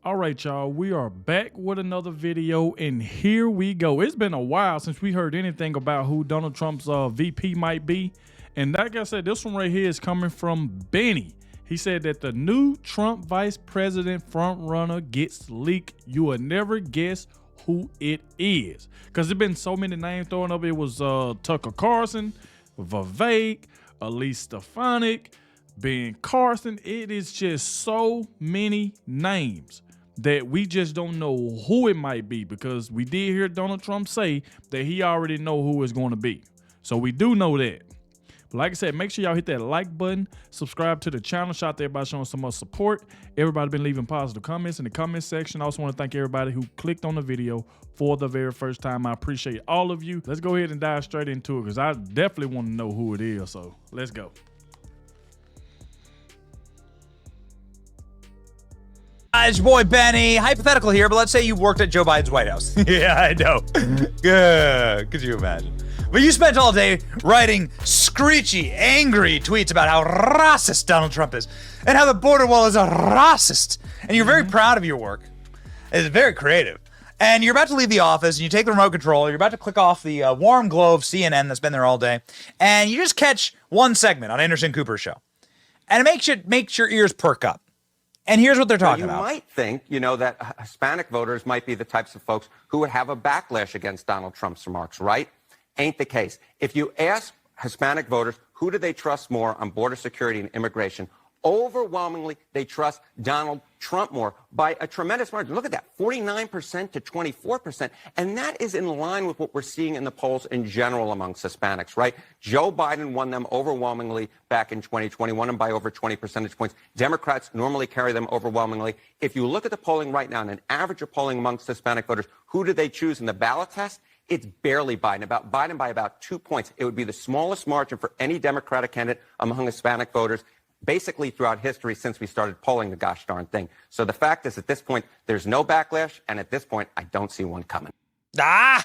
All right, y'all, we are back with another video, and here we go. It's been a while since we heard anything about who Donald Trump's VP might be. And like I said, this one right here is coming from Benny. He said that the new Trump vice president frontrunner gets leaked. You will never guess who it is. Because there's been so many names thrown up. It was Tucker Carlson, Vivek, Elise Stefanik, Ben Carson. It is just so many names that we just don't know who it might be, because we did hear Donald Trump say that he already know who it's going to be. So we do know that. But like I said, make sure y'all hit that like button, subscribe to the channel, shout out to everybody showing so much support. Everybody been leaving positive comments in the comment section. I also want to thank everybody who clicked on the video for the very first time. I appreciate all of you. Let's go ahead and dive straight into it, because I definitely want to know who it is. So let's go. It's your boy Benny. Hypothetical here, but let's say you worked at Joe Biden's White House. Yeah, I know. Good. Could you imagine? But you spent all day writing screechy, angry tweets about how racist Donald Trump is and how the border wall is a racist. And you're very proud of your work. It's very creative. And you're about to leave the office, and you take the remote control. You're about to click off the warm glow of CNN that's been there all day, and you just catch one segment on Anderson Cooper's show, and it makes your ears perk up. And here's what they're talking about. You might think, that Hispanic voters might be the types of folks who would have a backlash against Donald Trump's remarks, right? Ain't the case. If you ask Hispanic voters, who do they trust more on border security and immigration? Overwhelmingly, they trust Donald Trump more by a tremendous margin. Look at that, 49% to 24%. And that is in line with what we're seeing in the polls in general amongst Hispanics, right? Joe Biden won them overwhelmingly back in 2021 and by over 20 percentage points. Democrats normally carry them overwhelmingly. If you look at the polling right now and an average of polling amongst Hispanic voters, who do they choose in the ballot test? It's barely Biden, Biden by about 2 points. It would be the smallest margin for any Democratic candidate among Hispanic voters, basically throughout history since we started polling the gosh darn thing. So the fact is, at this point, there's no backlash, and at this point, I don't see one coming. Wow.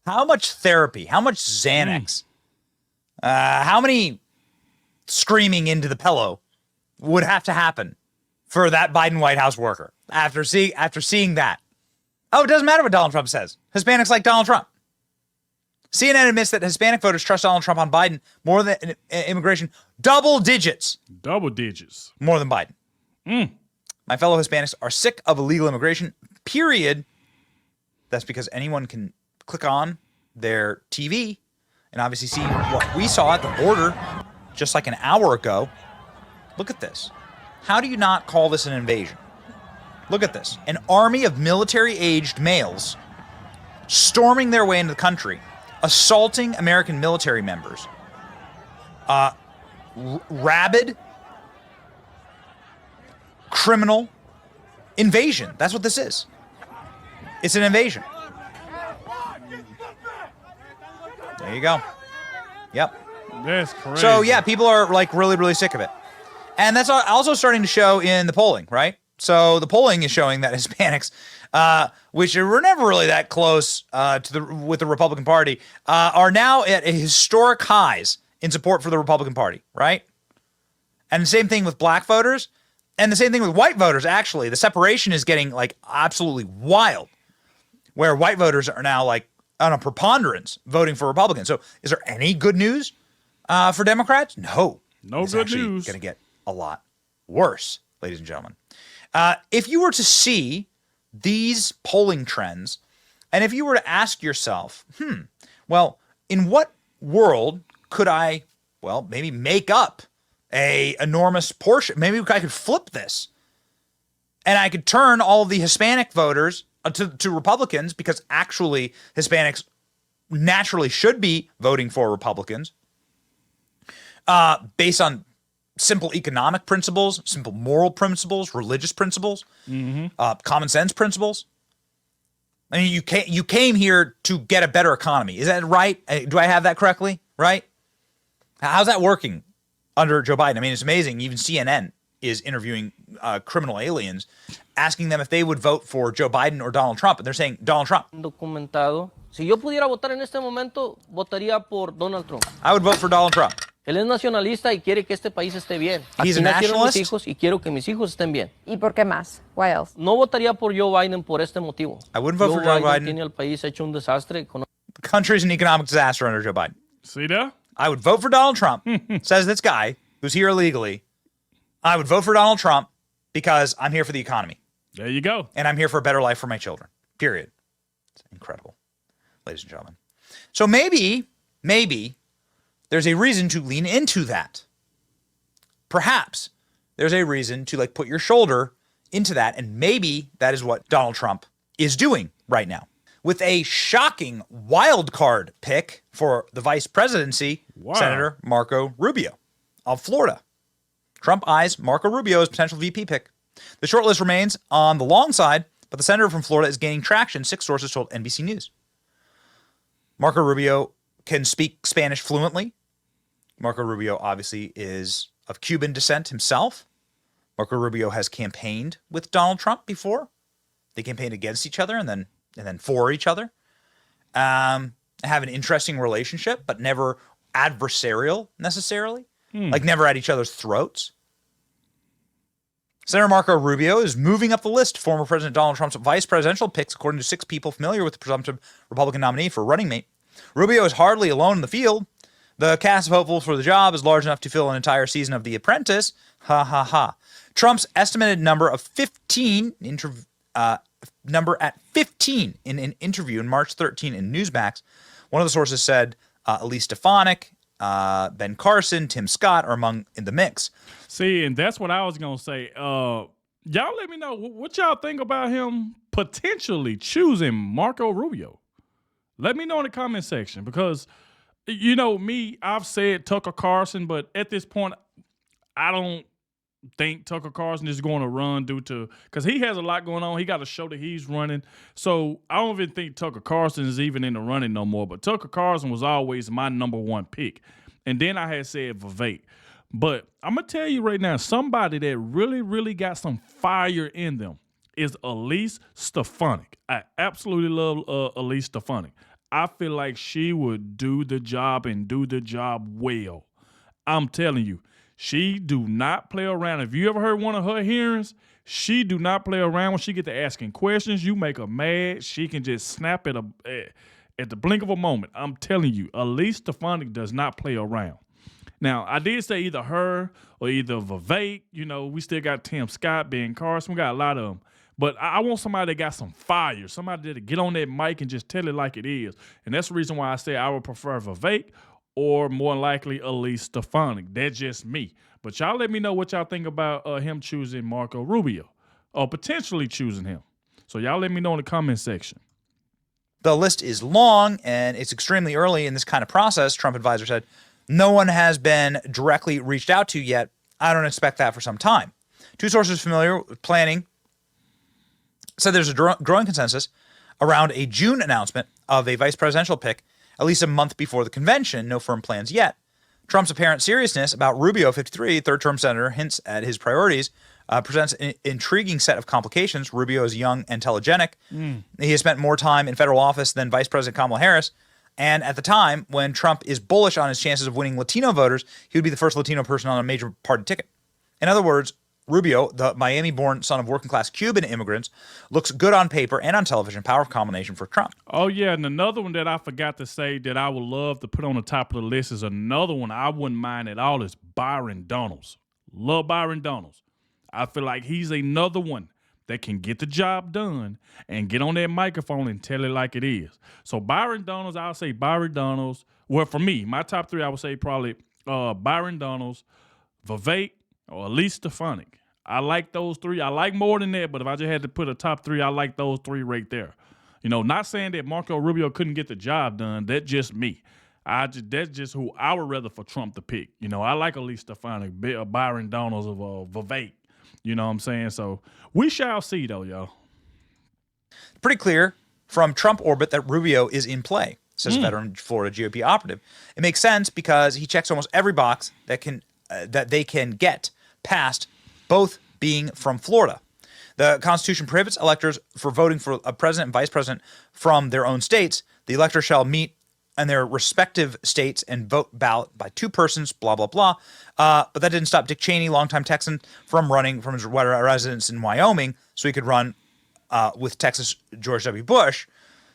How much therapy? How much Xanax? How many screaming into the pillow would have to happen for that Biden White House worker after seeing that? Oh, it doesn't matter what Donald Trump says. Hispanics like Donald Trump. CNN admits that Hispanic voters trust Donald Trump on Biden more than immigration. Double digits. Double digits. More than Biden. My fellow Hispanics are sick of illegal immigration, period. That's because anyone can click on their TV and obviously see what we saw at the border just like an hour ago. Look at this. How do you not call this an invasion? Look at this. An army of military-aged males storming their way into the country, assaulting American military members. Rabid, criminal invasion. That's what this is. It's an invasion. There you go. Yep. That's crazy. So, yeah, people are, like, really, really sick of it. And that's also starting to show in the polling, right? So the polling is showing that Hispanics, which were never really that close with the Republican Party, are now at historic highs in support for the Republican Party, right? And the same thing with black voters, and the same thing with white voters, actually. The separation is getting, like, absolutely wild, where white voters are now, like, on a preponderance voting for Republicans. So is there any good news for Democrats? No. No it's good news. It's going to get a lot worse, ladies and gentlemen. If you were to see these polling trends, and if you were to ask yourself, well, in what world could I, well, maybe make up a enormous portion? Maybe I could flip this, and I could turn all of the Hispanic voters to Republicans, because actually Hispanics naturally should be voting for Republicans based on simple economic principles, simple moral principles, religious principles, common sense principles. I mean, you came here to get a better economy. Is that right? Do I have that correctly? Right? How's that working under Joe Biden? I mean, it's amazing. Even CNN is interviewing criminal aliens, asking them if they would vote for Joe Biden or Donald Trump, and they're saying Donald Trump. Documentado. Si yo pudiera votar en este momento, votaría por Donald Trump. I would vote for Donald Trump. Él es nacionalista y quiere que este país esté bien. He's a Aquí nacieron mis nationalist? hijos y quiero que mis hijos estén bien. ¿Y por qué más? Why else? No votaría por Joe Biden por este motivo. I wouldn't vote for Joe Biden. Tiene al país hecho un desastre. The country's an economic disaster under Joe Biden. See there? I would vote for Donald Trump, says this guy who's here illegally. I would vote for Donald Trump because I'm here for the economy. There you go. And I'm here for a better life for my children. Period. It's incredible, ladies and gentlemen. So maybe there's a reason to lean into that. Perhaps there's a reason to like put your shoulder into that. And maybe that is what Donald Trump is doing right now. With a shocking wild card pick for the vice presidency, Senator Marco Rubio of Florida. Trump eyes Marco Rubio as potential VP pick. The shortlist remains on the long side, but the senator from Florida is gaining traction, 6 sources told NBC News. Marco Rubio can speak Spanish fluently. Marco Rubio obviously is of Cuban descent himself. Marco Rubio has campaigned with Donald Trump before. They campaigned against each other and then for each other. Have an interesting relationship, but never adversarial necessarily. Like never at each other's throats. Senator Marco Rubio is moving up the list. Former President Donald Trump's vice presidential picks, according to 6 people familiar with the presumptive Republican nominee for running mate. Rubio is hardly alone in the field. The cast of hopefuls for the job is large enough to fill an entire season of The Apprentice. Ha ha ha. Trump's estimated number of 15 number at 15 in an interview in March 13 in Newsmax. One of the sources said Elise Stefanik, Ben Carson, Tim Scott are among in the mix. See, and that's what I was going to say. Y'all let me know what y'all think about him potentially choosing Marco Rubio. Let me know in the comment section because, you know, me, I've said Tucker Carlson, but at this point, I don't think Tucker Carlson is going to run because he has a lot going on. He got a show that he's running. So I don't even think Tucker Carlson is even in the running no more. But Tucker Carlson was always my number 1 pick. And then I had said Vivek. But I'm going to tell you right now, somebody that really, really got some fire in them is Elise Stefanik. I absolutely love Elise Stefanik. I feel like she would do the job and do the job well. I'm telling you, she do not play around. If you ever heard one of her hearings, she do not play around when she get to asking questions. You make her mad, she can just snap at the blink of a moment. I'm telling you, Elise Stefanik does not play around. Now, I did say either her or either Vivek. You know, we still got Tim Scott, Ben Carson. We got a lot of them. But I want somebody that got some fire, somebody that get on that mic and just tell it like it is. And that's the reason why I say I would prefer Vivek or more likely Elise Stefanik. That's just me. But y'all let me know what y'all think about him choosing Marco Rubio or potentially choosing him. So y'all let me know in the comment section. The list is long and it's extremely early in this kind of process, Trump advisor said. No one has been directly reached out to yet. I don't expect that for some time. 2 sources familiar with planning said there's a growing consensus around a June announcement of a vice presidential pick, at least a month before the convention. No firm plans yet. Trump's apparent seriousness about Rubio, 53, third-term senator, hints at his priorities, presents an intriguing set of complications. Rubio is young and telegenic. He has spent more time in federal office than Vice President Kamala Harris. And at the time when Trump is bullish on his chances of winning Latino voters, he would be the first Latino person on a major party ticket. In other words, Rubio, the Miami-born son of working-class Cuban immigrants, looks good on paper and on television. Powerful combination for Trump. Oh, yeah, and another one that I forgot to say that I would love to put on the top of the list is another one I wouldn't mind at all is Byron Donalds. Love Byron Donalds. I feel like he's another one that can get the job done and get on that microphone and tell it like it is. So Byron Donalds, I'll say Byron Donalds. Well, for me, my top 3, I would say probably Byron Donalds, Vivek, or Elise Stefanik. I like those 3. I like more than that, but if I just had to put a top 3, I like those 3 right there. You know, not saying that Marco Rubio couldn't get the job done. That's just me. That's just who I would rather for Trump to pick. You know, I like Elise Stefanik, Byron Donalds of Vivek. You know what I'm saying? So we shall see, though, y'all. Pretty clear from Trump orbit that Rubio is in play, says veteran Florida GOP operative. It makes sense because he checks almost every box that they can get past, both being from Florida. The Constitution prohibits electors for voting for a president and vice president from their own states. The elector shall meet and their respective states and vote ballot by 2 persons, blah, blah, blah. But that didn't stop Dick Cheney, longtime Texan, from running from his residence in Wyoming so he could run with Texas George W. Bush.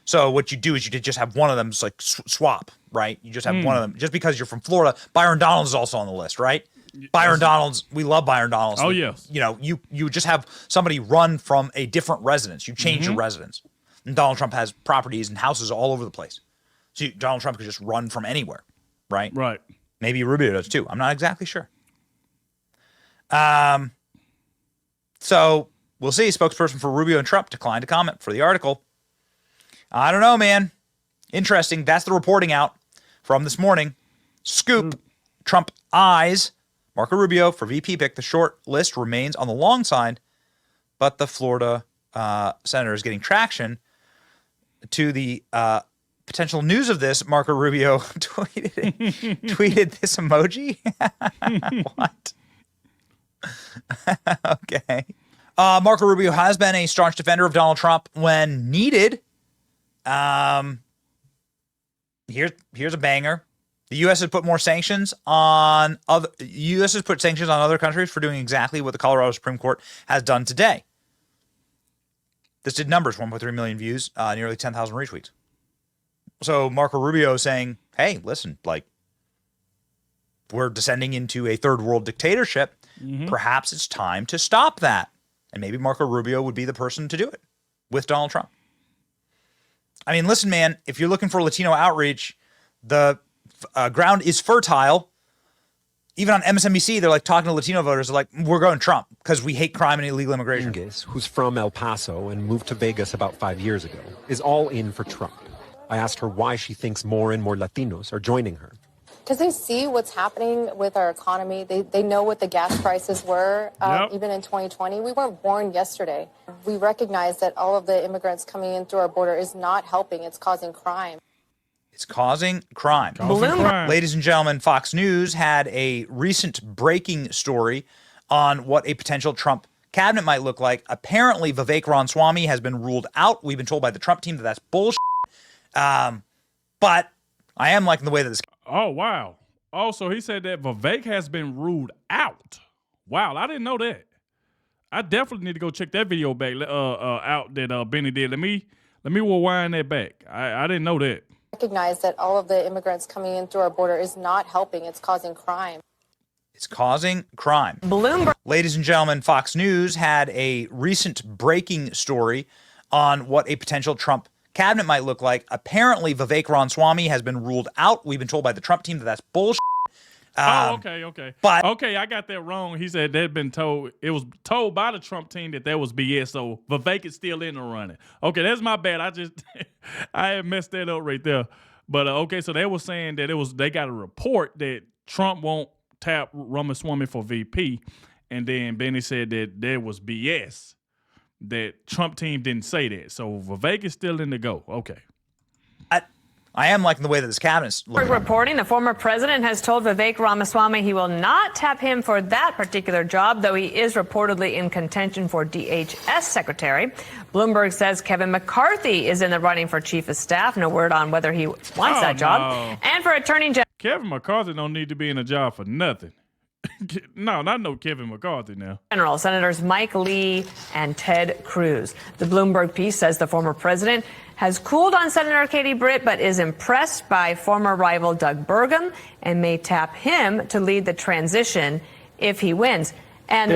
So what you do is you just have one of them just like swap, right? You just have one of them. Just because you're from Florida, Byron Donalds is also on the list, right? Byron Donalds, we love Byron Donalds. Oh, yes. You know, you just have somebody run from a different residence. You change your residence. And Donald Trump has properties and houses all over the place. So Donald Trump could just run from anywhere, right? Right. Maybe Rubio does too. I'm not exactly sure. So we'll see. Spokesperson for Rubio and Trump declined to comment for the article. I don't know, man. Interesting. That's the reporting out from this morning. Scoop. Trump eyes Marco Rubio for VP pick. The short list remains on the long side, but the Florida senator is getting traction. To the potential news of this, Marco Rubio tweeted this emoji. What? Okay. Marco Rubio has been a staunch defender of Donald Trump when needed. Here's a banger. The U.S. has put sanctions on other countries for doing exactly what the Colorado Supreme Court has done today. This did numbers, 1.3 million views, nearly 10,000 retweets. So Marco Rubio saying, hey, listen, like, we're descending into a third world dictatorship. Perhaps it's time to stop that. And maybe Marco Rubio would be the person to do it with Donald Trump. I mean, listen, man, if you're looking for Latino outreach, the ground is fertile. Even on MSNBC, they're like talking to Latino voters. They're like, we're going Trump because we hate crime and illegal immigration. Who's from El Paso and moved to Vegas about 5 years ago, is all in for Trump. I asked her why she thinks more and more Latinos are joining her. Because they see what's happening with our economy. They know what the gas prices were, even in 2020. We weren't born yesterday. We recognize that all of the immigrants coming in through our border is not helping. It's causing crime. It's causing crime. Ladies and gentlemen, Fox News had a recent breaking story on what a potential Trump cabinet might look like. Apparently, Vivek Ramaswamy has been ruled out. We've been told by the Trump team that that's bullshit. But I am liking the way that this... Oh, wow. Also, he said that Vivek has been ruled out. Wow, I didn't know that. I definitely need to go check that video back out that Benny did. Let me rewind that back. I didn't know that. Recognize that all of the immigrants coming in through our border is not helping. It's causing crime. It's causing crime. Ladies and gentlemen, Fox News had a recent breaking story on what a potential Trump cabinet might look like. Apparently, Vivek Ramaswamy has been ruled out. We've been told by the Trump team that that's bullshit. Okay. But okay, I got that wrong. He said they'd been told, it was told by the Trump team that was BS. So Vivek is still in the running. Okay, that's my bad. I had messed that up right there. But okay, so they were saying that they got a report that Trump won't tap Ramaswamy for VP, and then Benny said that there was BS. That Trump team didn't say that. So Vivek is still in the go. Okay. I am liking the way that this cabinet's looking. Reporting, the former president has told Vivek Ramaswamy he will not tap him for that particular job, though he is reportedly in contention for DHS secretary. Bloomberg says Kevin McCarthy is in the running for chief of staff. No word on whether he wants that job. And for attorney general. Kevin McCarthy don't need to be in a job for nothing. No, not no Kevin McCarthy now. Senators Mike Lee and Ted Cruz. The Bloomberg piece says the former president has cooled on Senator Katie Britt, but is impressed by former rival Doug Burgum and may tap him to lead the transition if he wins. And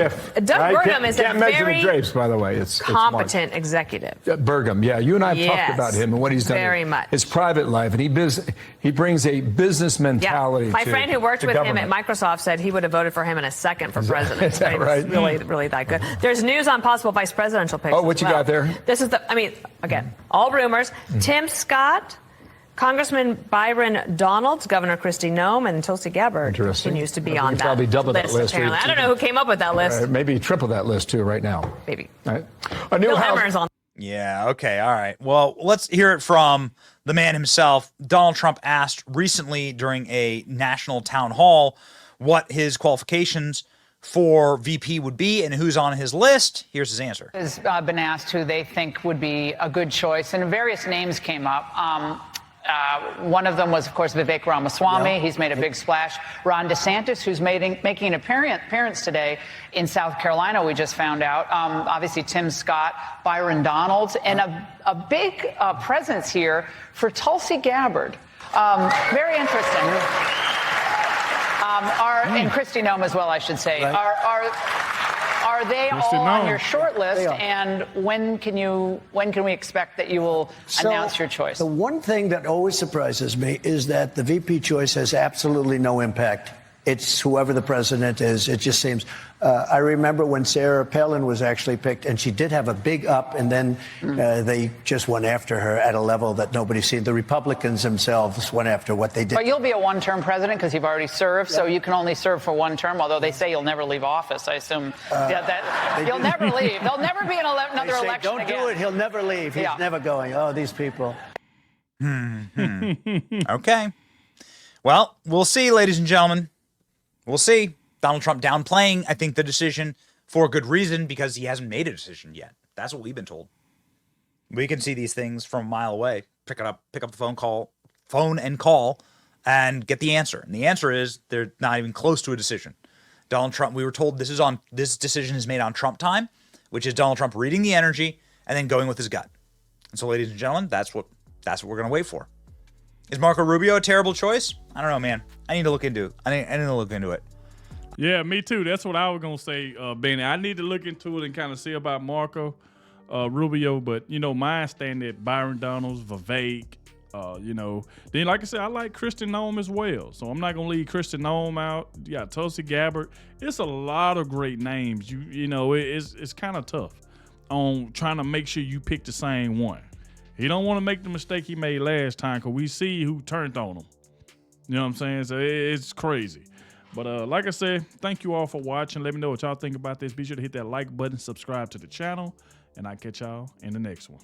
Doug Burgum is a very drapes, by the way. It's competent executive. Burgum, yeah. You and I have talked about him and what he's done very in much. his private life. And he brings a business mentality. My friend who worked with government. him at Microsoft said he would have voted for him in a second for president. Is that right? He's really that good. There's news on possible vice presidential picks. Oh, what you got there? This is again, all rumors. Tim Scott, Congressman Byron Donalds, Governor Kristi Noem, and Tulsi Gabbard continues to be on that probably double list. That list apparently. I don't know who came up with that list. Maybe triple that list too right now. Maybe. Right. A new Bill house. Hemmer's on. Yeah, okay, all right. Well, let's hear it from the man himself. Donald Trump asked recently during a national town hall what his qualifications for VP would be and who's on his list. Here's his answer. Has been asked who they think would be a good choice, and various names came up. One of them was, of course, Vivek Ramaswamy. Yeah. He's made a big splash. Ron DeSantis, who's making an appearance today in South Carolina, we just found out. Obviously, Tim Scott, Byron Donalds, and a big presence here for Tulsi Gabbard. Very interesting. And Kristi Noem as well, I should say. Right. Are they Kristi all on Noem. your short list? They are. And when can we expect that you will announce your choice? The one thing that always surprises me is that the VP choice has absolutely no impact. It's whoever the president is. It just seems. I remember when Sarah Palin was actually picked, and she did have a big up, and then they just went after her at a level that nobody's seen. The Republicans themselves went after what they did. But you'll be a one-term president because you've already served, so you can only serve for one term, although they say you'll never leave office. I assume that you'll never leave. There'll never be another They say, election don't again. do it. He'll never leave. He's never going. Oh, these people. Okay. Well, we'll see, ladies and gentlemen. We'll see. Donald Trump downplaying, I think, the decision for a good reason because he hasn't made a decision yet. That's what we've been told. We can see these things from a mile away. Pick up the phone and call and get the answer. And the answer is they're not even close to a decision. Donald Trump, we were told this decision is made on Trump time, which is Donald Trump reading the energy and then going with his gut. And so, ladies and gentlemen, that's what we're going to wait for. Is Marco Rubio a terrible choice? I don't know, man. I need to look into it. Yeah, me too. That's what I was going to say, Benny. I need to look into it and kind of see about Marco Rubio. But, mine stand at Byron Donalds, Vivek, Then, like I said, I like Kristi Noem as well. So I'm not going to leave Kristi Noem out. You got Tulsi Gabbard. It's a lot of great names. It's kind of tough on trying to make sure you pick the same one. He don't want to make the mistake he made last time because we see who turned on him. You know what I'm saying? So it's crazy. But like I said, thank you all for watching. Let me know what y'all think about this. Be sure to hit that like button, subscribe to the channel, and I'll catch y'all in the next one.